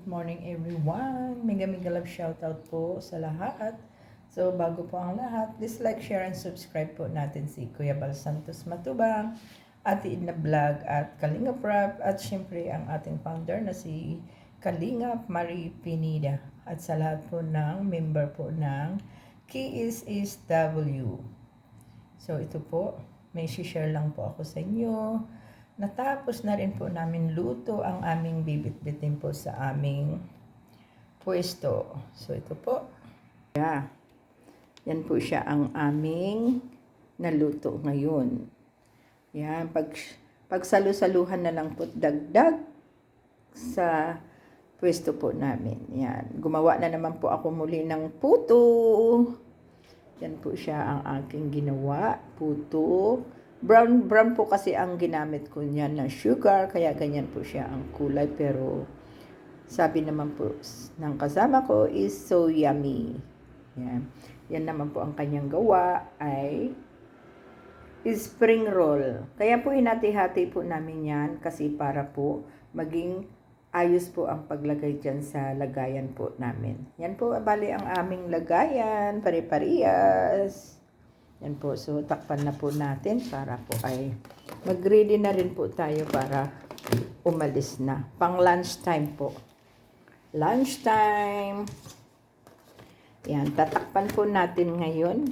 morning everyone. Mega love shoutout po sa lahat. So bago po ang lahat, please like, share, and subscribe po natin si Kuya Bal Santos Matubang, Ate Edna Vlog at Kalinga Prab, at syempre ang ating founder na si Kalinga Marie Pinida, at sa lahat po ng member po ng KSSW. So ito po, may share lang po ako sa inyo. Natapos na rin po namin luto ang aming bibit-bitin po sa aming pwesto. So ito po. Yan po siya ang aming naluto ngayon. Yan, pagsalu-saluhan na lang po dagdag sa pwesto po namin. Yan, gumawa na naman po ako muli ng puto. Yan po siya ang aking ginawa, puto. Brown po kasi ang ginamit ko niyan na sugar, kaya ganyan po siya ang kulay. Pero sabi naman po ng kasama ko is so yummy. Yan naman po ang kanyang gawa ay spring roll. Kaya po hinati-hati po namin yan kasi para po maging ayos po ang paglagay dyan sa lagayan po namin. Yan po, bali ang aming lagayan, pare-parehas. Yan po, so takpan na po natin para po ay mag-ready na rin po tayo para umalis na. Pang lunch time po. Lunch time. Yan, tatakpan po natin ngayon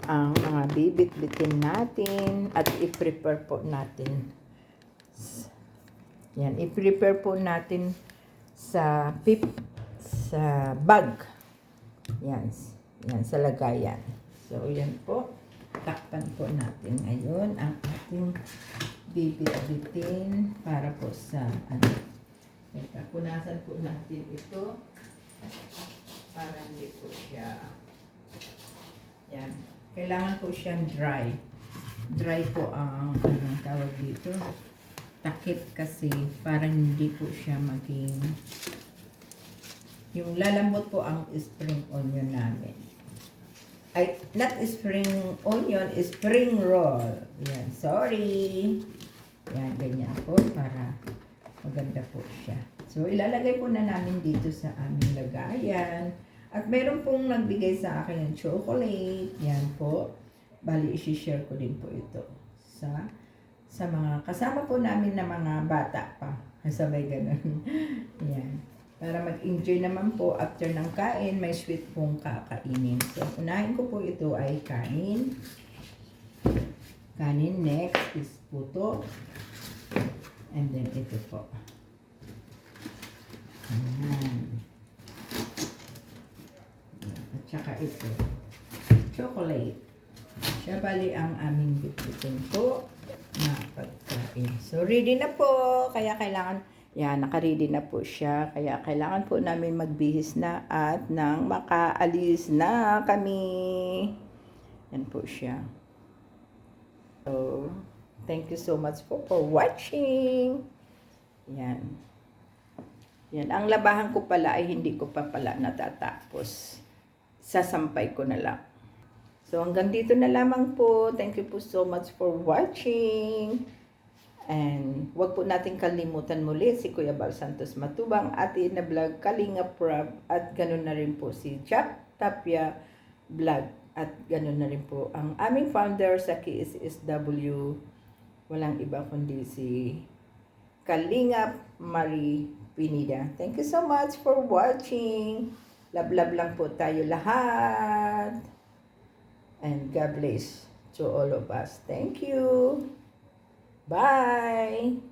ang mga bibit-bitin natin at i-prepare po natin. Yan, i-prepare po natin sa bag. Yan sa lagayan. So, yan po. Takpan po natin ngayon ang ating bibit-bitin para po sa punasan po natin ito para hindi po siya yan. Kailangan po siyang dry. Dry po ang tawag dito. Takip kasi para hindi po siya maging yung lalambot po ang spring onion namin. Ay, not spring onion, spring roll. Yan, sorry. Yan, ganyan po para maganda po siya. So, ilalagay po na namin dito sa aming lagayan. At meron pong nagbigay sa akin ng chocolate. Yan po. Bali, isi-share ko din po ito sa mga kasama po namin na mga bata pa. Sabay ganun. Yan. Para mag-enjoy naman po after ng kain, may sweet pong kakainin. So, unahin ko po ito ay kanin. Kanin, next is puto. And then ito po. Ayan. At saka ito. Chocolate. Siya bali ang aming bitbitin po na pagkain. So, ready na po. Kaya kailangan yan, naka-ready na po siya. Kaya kailangan po namin magbihis na at nang makaalis na kami. Yan po siya. So, thank you so much for watching. Yan. Yan. Ang labahan ko pala ay hindi ko pa pala natatapos. Sasampay ko na lang. So, hanggang dito na lamang po. Thank you po so much for watching. And wag po natin kalimutan muli si Kuya Bal Santos Matubang, Ate Edna Vlog, Kalinga Prab, at ganun na rin po si Jack Tapia Vlog, at ganun na rin po ang aming founder sa KSSW, walang iba kundi si Kalinga Marie Pinida. Thank you so much for watching. Love lang po tayo lahat. And God bless to all of us. Thank you. Bye!